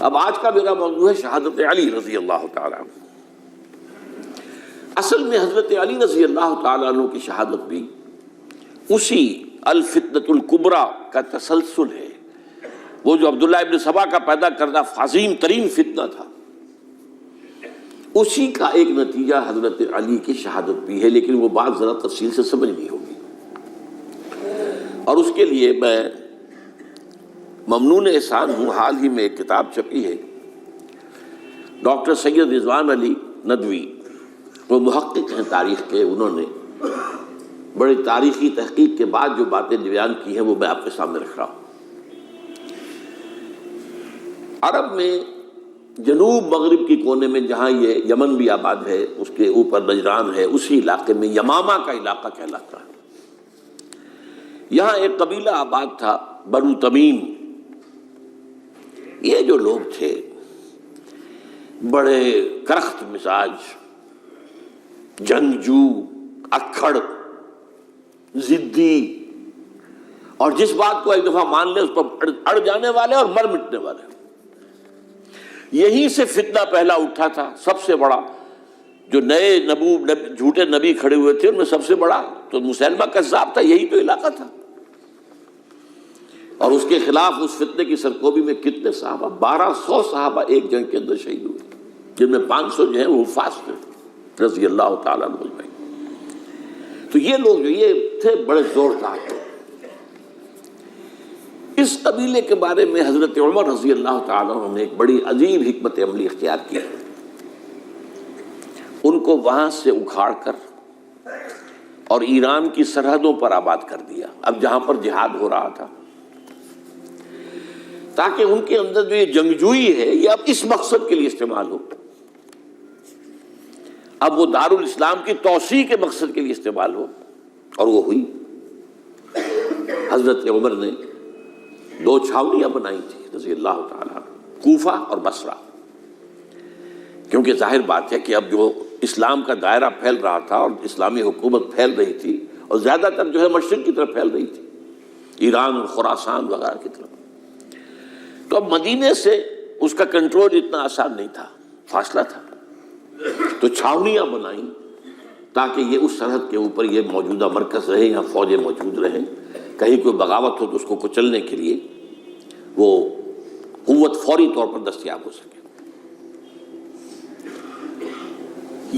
اب آج کا میرا موضوع ہے شہادت علی رضی اللہ تعالیٰ عنہ۔ اصل میں حضرت علی رضی اللہ تعالیٰ عنہ کی شہادت بھی اسی الفتنۃ الکبریٰ کا تسلسل ہے، وہ جو عبداللہ ابن سبا کا پیدا کردہ عظیم ترین فتنہ تھا، اسی کا ایک نتیجہ حضرت علی کی شہادت بھی ہے، لیکن وہ بات ذرا تفصیل سے سمجھنی ہوگی۔ اور اس کے لیے میں ممنون احسان ہوں، حال ہی میں ایک کتاب چھپی ہے، ڈاکٹر سید رضوان علی ندوی، وہ محقق ہیں تاریخ کے، انہوں نے بڑی تاریخی تحقیق کے بعد جو باتیں بیان کی ہیں وہ میں آپ کے سامنے رکھ رہا ہوں۔ عرب میں جنوب مغرب کی کونے میں جہاں یہ یمن بھی آباد ہے، اس کے اوپر نجران ہے، اسی علاقے میں یمامہ کا علاقہ کہلاتا ہے۔ یہاں ایک قبیلہ آباد تھا، بنو تمیم۔ یہ جو لوگ تھے بڑے کرخت مزاج، جنگجو، اکھڑ، ضدی، اور جس بات کو ایک دفعہ مان لے اس پر اڑ جانے والے اور مر مٹنے والے۔ یہیں سے فتنہ پہلا اٹھا تھا، سب سے بڑا جو نئے جھوٹے نبی کھڑے ہوئے تھے ان میں سب سے بڑا تو مسیلمہ کذاب تھا، یہی تو علاقہ تھا۔ اور اس کے خلاف اس فتنے کی سرکوبی میں کتنے صحابہ، 1200 صحابہ ایک جنگ کے اندر شہید ہوئے، جن میں 500 جو ہیں وہ حفاظ تھے رضی اللہ تعالیٰ عنہ اجمعین۔ تو یہ لوگ جو یہ تھے بڑے زوردار تھے۔ اس قبیلے کے بارے میں حضرت عمر رضی اللہ تعالیٰ عنہ نے ایک بڑی عجیب حکمت عملی اختیار کی، ان کو وہاں سے اکھاڑ کر اور ایران کی سرحدوں پر آباد کر دیا، اب جہاں پر جہاد ہو رہا تھا، تاکہ ان کے اندر جو یہ جنگجوئی ہے یہ اب اس مقصد کے لیے استعمال ہو، اب وہ دارالاسلام کی توسیع کے مقصد کے لیے استعمال ہو، اور وہ ہوئی۔ حضرت عمر نے 2 چھاونیاں بنائی تھی رضی اللہ تعالیٰ، کوفہ اور بصرہ، کیونکہ ظاہر بات ہے کہ اب جو اسلام کا دائرہ پھیل رہا تھا اور اسلامی حکومت پھیل رہی تھی، اور زیادہ تر جو ہے مشرق کی طرف پھیل رہی تھی، ایران اور خراسان وغیرہ کی طرف، تو اب مدینے سے اس کا کنٹرول اتنا آسان نہیں تھا، فاصلہ تھا، تو چھاونیاں بنائیں تاکہ یہ اس سرحد کے اوپر یہ موجودہ مرکز رہے، یہاں فوجیں موجود رہیں، کہیں کوئی بغاوت ہو تو اس کو کچلنے کے لیے وہ قوت فوری طور پر دستیاب ہو سکے۔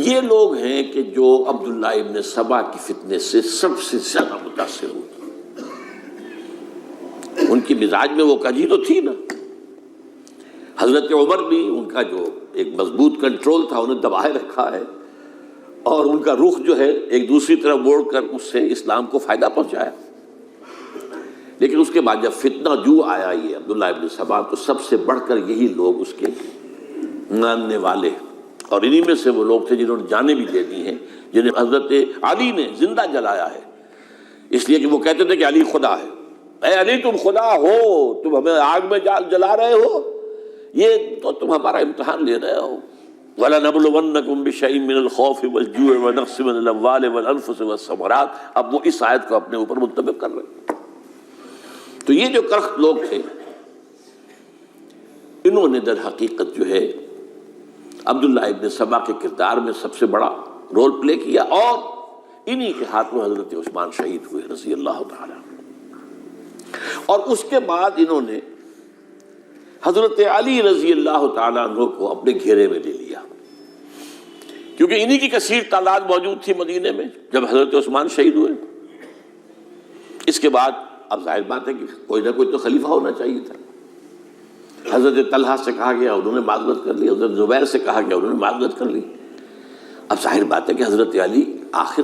یہ لوگ ہیں کہ جو عبداللہ ابن سبا کی فتنے سے سب سے زیادہ متاثر ہوئے۔ ان کی مزاج میں وہ کجی تو تھی نا، حضرت عمر بھی ان کا جو ایک مضبوط کنٹرول تھا انہیں دبائے رکھا ہے، اور ان کا رخ جو ہے ایک دوسری طرف موڑ کر اس سے اسلام کو فائدہ پہنچایا۔ لیکن اس کے بعد جب فتنہ جو آیا یہ عبداللہ ابن سبا، تو سب سے بڑھ کر یہی لوگ اس کے ماننے والے، اور انہی میں سے وہ لوگ تھے جنہوں نے جانیں بھی دے دی ہیں، جنہیں حضرت علی نے زندہ جلایا ہے، اس لیے کہ وہ کہتے تھے کہ علی خدا ہے۔ اے علی تم خدا ہو، تم ہمیں آگ میں جلا رہے ہو، یہ تو تم ہمارا امتحان لے رہے ہو۔ وَلَنَبْلُوَنَّكُمْ بِشَيْءٍ مِّنَ الْخَوْفِ وَالْجُوعِ وَنَقْصٍ مِّنَ الْأَمْوَالِ وَالْأَنفُسِ وَالثَّمَرَاتِ، اب وہ اس آیت کو اپنے اوپر منطبق کر رہے ہیں۔ تو یہ جو کرخت لوگ تھے، انہوں نے در حقیقت جو ہے عبداللہ ابن سبا کے کردار میں سب سے بڑا رول پلے کیا، اور انہی کے ہاتھوں حضرت عثمان شہید ہوئے رضی اللہ تعالیٰ۔ اور اس کے بعد انہوں نے حضرت علی رضی اللہ تعالیٰ عنہ کو اپنے گھیرے میں لے لیا، کیونکہ انہی کی کثیر تعداد موجود تھی مدینے میں جب حضرت عثمان شہید ہوئے۔ اس کے بعد اب ظاہر بات ہے کہ کوئی نہ کوئی تو خلیفہ ہونا چاہیے تھا۔ حضرت طلحہ سے کہا گیا، انہوں نے معذرت کر لی، حضرت زبیر سے کہا گیا، انہوں نے معذرت کر لی۔ اب ظاہر بات ہے کہ حضرت علی آخر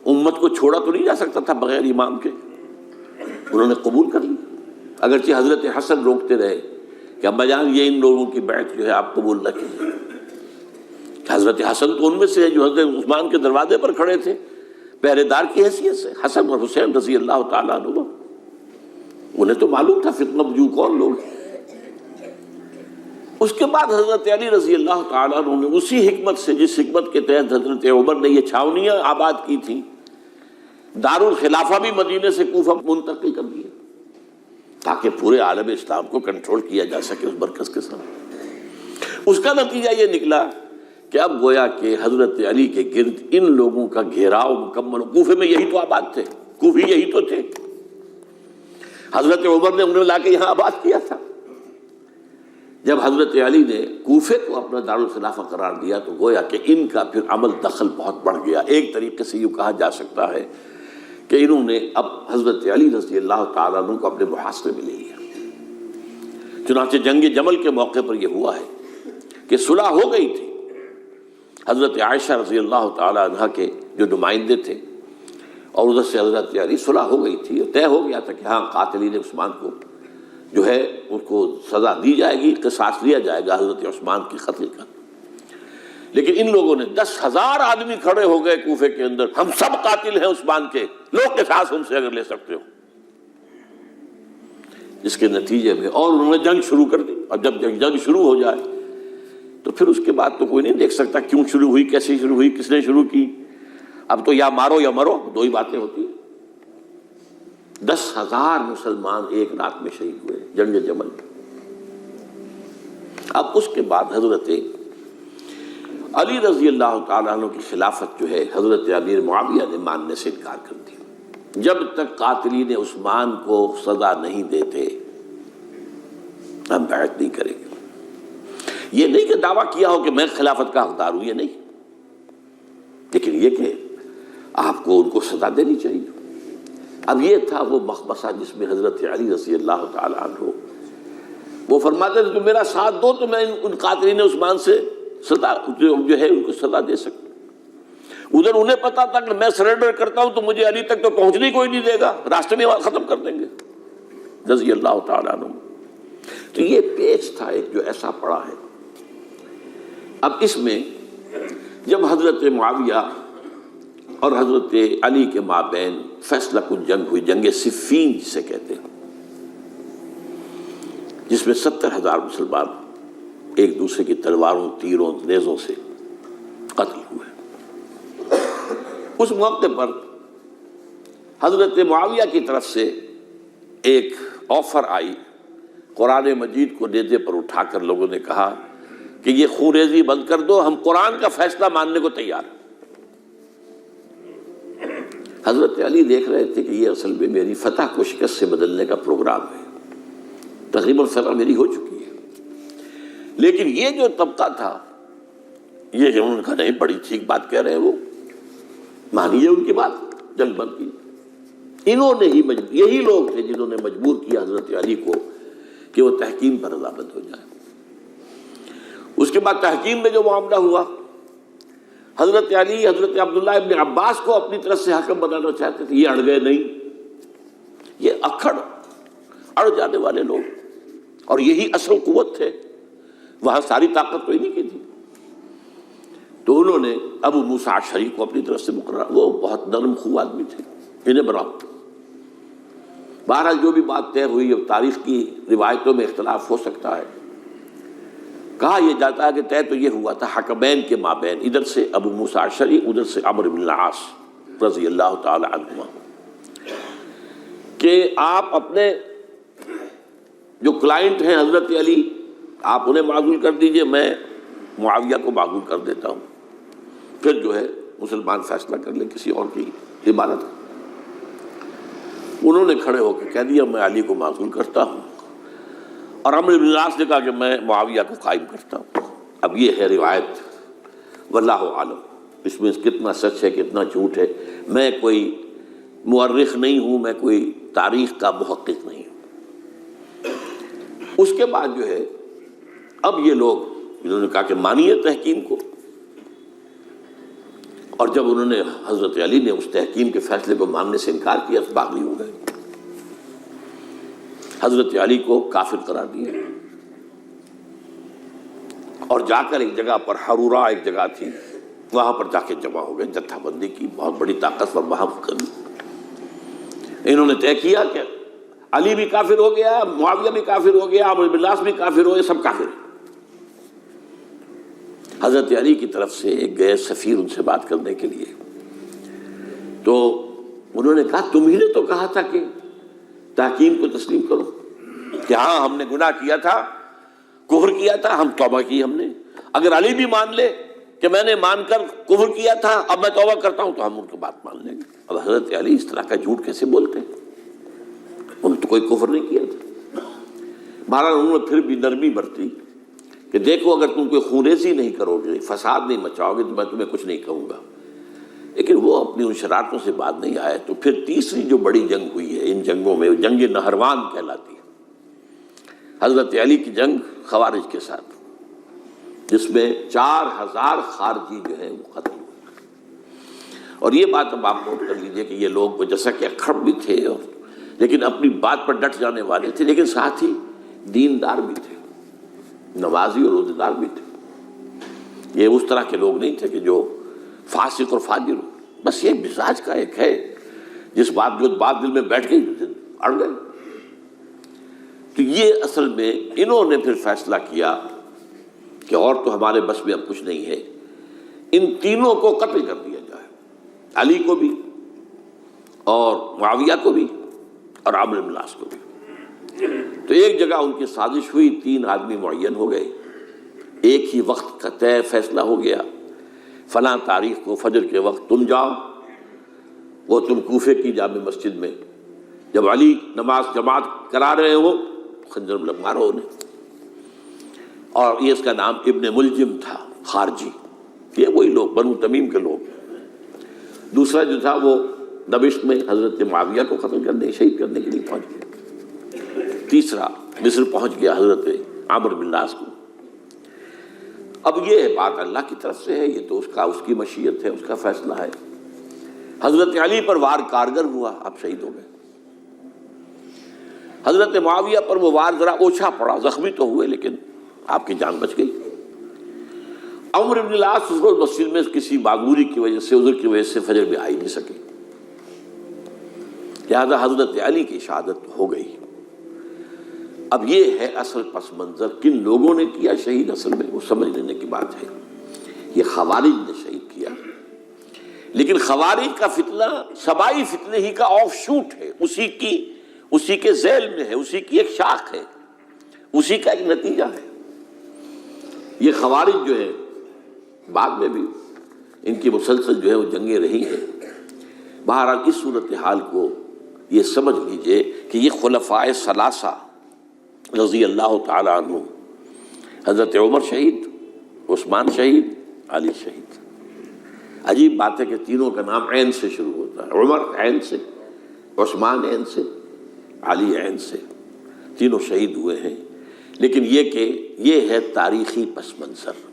امت کو چھوڑا تو نہیں جا سکتا تھا بغیر امام کے، انہوں نے قبول کر لی، اگرچہ حضرت حسن روکتے رہے کہ ابا جان یہ ان لوگوں کی بیعت جو ہے آپ قبول نہ کیجیے۔ حضرت حسن تو ان میں سے ہے جو حضرت عثمان کے دروازے پر کھڑے تھے پہرے دار کی حیثیت سے، حسن اور حسین رضی اللہ تعالیٰ عنہ، انہیں تو معلوم تھا فتنہ جو کون لوگ ہیں۔ اس کے بعد حضرت علی رضی اللہ تعالیٰ عنہ نے اسی حکمت سے، جس حکمت کے تحت حضرت عمر نے یہ چھاونیاں آباد کی تھیں، دارالخلافہ بھی مدینے سے کوفہ منتقل کر دیا، تاکہ پورے عالم اسلام کو کنٹرول کیا جا سکے اس مرکز کے ساتھ۔ اس کا نتیجہ یہ نکلا کہ اب گویا کہ حضرت علی کے گرد ان لوگوں کا گھیراؤ مکمل، کوفے میں یہی تو آباد تھے، کوفی یہی تو تھے، حضرت عمر نے انہیں لا کے یہاں آباد کیا تھا۔ جب حضرت علی نے کوفے کو اپنا دارالخلافہ قرار دیا تو گویا کہ ان کا پھر عمل دخل بہت بڑھ گیا۔ ایک طریقے سے یہ کہا جا سکتا ہے کہ انہوں نے اب حضرت علی رضی اللہ تعالیٰ عنہ کو اپنے محاصرے میں لے لیا۔ چنانچہ جنگ جمل کے موقع پر یہ ہوا ہے کہ صلح ہو گئی تھی، حضرت عائشہ رضی اللہ تعالیٰ عنہ کے جو نمائندے تھے اور ادھر سے حضرت علی، صلح ہو گئی تھی، طے ہو گیا تھا کہ ہاں قاتلین عثمان کو جو ہے ان کو سزا دی جائے گی، قصاص لیا جائے گا حضرت عثمان کے قتل کا۔ لیکن ان لوگوں نے 10,000 آدمی کھڑے ہو گئے کوفے کے اندر، ہم سب قاتل ہیں عثمان کے، لوگ قصاص ان سے اگر لے سکتے ہو۔ جس کے نتیجے میں اور انہوں نے جنگ شروع کر دی۔ اور جب جنگ شروع ہو جائے تو پھر اس کے بعد تو کوئی نہیں دیکھ سکتا کیوں شروع ہوئی، کیسے شروع ہوئی، کس نے شروع کی۔ اب تو یا مارو یا مرو، دو ہی باتیں ہوتی ہیں۔ 10,000 مسلمان ایک رات میں شہید ہوئے جنگ جمل میں۔ اب اس کے بعد حضرت علی رضی اللہ تعالیٰ عنہ کی خلافت جو ہے حضرت امیر معاویہ نے ماننے سے انکار کر دیا۔ جب تک قاتلین عثمان کو سزا نہیں دیتے ہم بیعت نہیں کریں گے۔ یہ نہیں کہ دعویٰ کیا ہو کہ میں خلافت کا حقدار ہوں، یہ نہیں، لیکن یہ کہ آپ کو ان کو سزا دینی چاہیے۔ اب یہ تھا وہ مخمصہ جس میں حضرت علی رضی اللہ تعالیٰ عنہ وہ فرماتے تھے کہ میرا ساتھ دو تو میں ان قاتلین عثمان سے سزا جو ہے ان کو سزا دے سکتا۔ ادھر انہیں پتا تھا کہ میں سرنڈر کرتا ہوں تو مجھے علی تک تو پہنچنے کوئی نہیں دے گا، راستے میں ختم کر دیں گے رضی اللہ تعالیٰ عنہ۔ تو یہ پیچ تھا ایک جو ایسا پڑا ہے۔ اب اس میں جب حضرت معاویہ اور حضرت علی کے مابین فیصلہ کن جنگ ہوئی، جنگ صفین جسے کہتے ہیں، جس میں 70,000 مسلمان ایک دوسرے کی تلواروں، تیروں، نیزوں سے قتل ہوئے۔ اس موقع پر حضرت معاویہ کی طرف سے ایک آفر آئی، قرآن مجید کو نیزے پر اٹھا کر لوگوں نے کہا کہ یہ خون ریزی بند کر دو، ہم قرآن کا فیصلہ ماننے کو تیار ہیں۔ حضرت علی دیکھ رہے تھے کہ یہ اصل میں میری فتح کو شکست سے بدلنے کا پروگرام ہے، تقریباً فتح میری ہو چکی ہے، لیکن یہ جو طبقہ تھا یہ انہوں نے کہا نہیں بڑی ٹھیک بات کہہ رہے ہیں وہ، مانیے ان کی بات، جنگ بند کی۔ انہوں نے ہی یہی لوگ تھے جنہوں نے مجبور کیا حضرت علی کو کہ وہ تحکیم پر رضامند ہو جائے۔ اس کے بعد تحکیم میں جو معاملہ ہوا، حضرت علی حضرت عبداللہ ابن عباس کو اپنی طرف سے حاکم بنانا چاہتے تھے، یہ اڑ گئے نہیں۔ یہ اڑ جانے والے لوگ، اور یہی اصل قوت تھے، وہاں ساری طاقت تو انہی کی تھی۔ تو انہوں نے ابو موسیٰ اشعری کو اپنی طرف سے مقرر، وہ بہت نرم خو آدمی تھے، انہیں بناؤ۔ بہرحال جو بھی بات طے ہوئی، اب تاریخ کی روایتوں میں اختلاف ہو سکتا ہے، کہا یہ جاتا ہے کہ طے تو یہ ہوا تھا حکمین کے مابین، ادھر سے ابو موسیٰ اشعری، ادھر سے عمرو بن العاص رضی اللہ تعالی عنہما، کہ آپ اپنے جو کلائنٹ ہیں حضرت علی آپ انہیں معزول کر دیجئے، میں معاویہ کو معزول کر دیتا ہوں، پھر جو ہے مسلمان فیصلہ کر لیں کسی اور کی عبادت۔ انہوں نے کھڑے ہو کے کہہ دیا میں علی کو معزول کرتا ہوں، اور عمرو بن العاص نے کہا کہ میں معاویہ کو قائم کرتا ہوں۔ اب یہ ہے روایت، واللہ عالم اس میں کتنا سچ ہے کتنا جھوٹ ہے، میں کوئی مورخ نہیں ہوں، میں کوئی تاریخ کا محقق نہیں ہوں۔ اس کے بعد جو ہے اب یہ لوگ انہوں نے کہا کہ مانیے تحکیم کو، اور جب انہوں نے حضرت علی نے اس تحکیم کے فیصلے کو ماننے سے انکار کیا تو باغی ہو گئے، حضرت علی کو کافر قرار دیا، اور جا کر ایک جگہ پر حرورہ ایک جگہ تھی وہاں پر جا کے جمع ہو گئے، جتھا بندی کی بہت بڑی طاقت پر وہاں کری۔ انہوں نے طے کیا کہ علی بھی کافر ہو گیا، معاویہ بھی کافر ہو گیا، عمرو بن العاص بھی کافر ہو گئے، سب کافر ہیں۔ حضرت علی کی طرف سے ایک گئے سفیر ان سے بات کرنے کے لیے، تو انہوں نے کہا تم ہی نے تو کہا تھا کہ تحکیم کو تسلیم کرو، کہ ہاں ہم نے گناہ کیا تھا، کفر کیا تھا، ہم توبہ کی ہم نے۔ اگر علی بھی مان لے کہ میں نے مان کر کفر کیا تھا، اب میں توبہ کرتا ہوں، تو ہم ان کی بات مان لیں گے۔ اب حضرت علی اس طرح کا جھوٹ کیسے بولتے ہیں؟ انہوں نے تو کوئی کفر نہیں کیا تھا۔ بہرحال انہوں نے پھر بھی نرمی برتی کہ دیکھو اگر تم کوئی خونریزی نہیں کرو گے، فساد نہیں مچاؤ گے، تو میں تمہیں کچھ نہیں کہوں گا۔ لیکن وہ اپنی ان شرارتوں سے بعد نہیں آئے۔ تو پھر تیسری جو بڑی جنگ ہوئی ہے ان جنگوں میں، جنگ نہروان کہلاتی ہے، حضرت علی کی جنگ خوارج کے ساتھ، جس میں 4000 خارجی جو ہیں وہ قتل ہوئے۔ اور یہ بات اب آپ نوٹ کر لیجئے کہ یہ لوگ جیسا کہ اکھڑ بھی تھے لیکن اپنی بات پر ڈٹ جانے والے تھے، لیکن ساتھ ہی دیندار بھی تھے، نمازی اور روزہ دار بھی تھے۔ یہ اس طرح کے لوگ نہیں تھے کہ جو فاسق اور فاجر ہو، بس یہ مزاج کا ایک ہے، جس بات دل میں بیٹھ گئی اڑ گئے۔ تو یہ اصل میں انہوں نے پھر فیصلہ کیا کہ اور تو ہمارے بس میں اب کچھ نہیں ہے، ان تینوں کو قتل کر دیا جائے، علی کو بھی اور معاویہ کو بھی اور عمرو بن العاص کو بھی۔ تو ایک جگہ ان کی سازش ہوئی، 3 آدمی معین ہو گئے، ایک ہی وقت کا طے فیصلہ ہو گیا، فلاں تاریخ کو فجر کے وقت تم جاؤ، وہ تم کوفے کی جامع مسجد میں، جب علی نماز جماعت کرا رہے ہو خنجر مارو انہیں۔ اور یہ اس کا نام ابن ملجم تھا، خارجی، یہ وہی لوگ بنو تمیم کے لوگ۔ دوسرا جو تھا وہ دمشق میں حضرت معاویہ کو قتل کرنے، شہید کرنے کے لیے پہنچ گیا۔ تیسرا مصر پہنچ گیا حضرت عمرو بن العاص کو۔ اب یہ بات اللہ کی طرف سے ہے، یہ تو اس کی مشیت ہے، اس کا فیصلہ ہے۔ حضرت علی پر وار کارگر ہوا، اب شہید ہو گئے۔ حضرت معاویہ پر وہ وار ذرا اوچھا پڑا، زخمی تو ہوئے لیکن آپ کی جان بچ گئی۔ عمرو بن العاص اس روز مسجد میں کسی معذوری کی وجہ سے، عذر کی وجہ سے فجر میں آ ہی نہیں سکے، لہذا حضرت علی کی شہادت ہو گئی۔ اب یہ ہے اصل پس منظر، کن لوگوں نے کیا شہید، اصل میں وہ سمجھ لینے کی بات ہے۔ یہ خوارج نے شہید کیا، لیکن خوارج کا فتنہ سبائی فتنے ہی کا آف شوٹ ہے، اسی کے ذیل میں ہے، اسی کی ایک شاخ ہے، اسی کا ایک نتیجہ ہے۔ یہ خوارج جو ہے بعد میں بھی ان کی مسلسل جو ہے وہ جنگیں رہی ہیں۔ بہرحال اس صورتحال کو یہ سمجھ لیجئے کہ یہ خلفائے ثلاثہ رضی اللہ تعالی عنہ، حضرت عمر شہید، عثمان شہید، علی شہید۔ عجیب بات ہے کہ تینوں کا نام عین سے شروع ہوتا ہے، عمر عین سے، عثمان عین سے، علی عین سے، تینوں شہید ہوئے ہیں۔ لیکن یہ کہ یہ ہے تاریخی پس منظر۔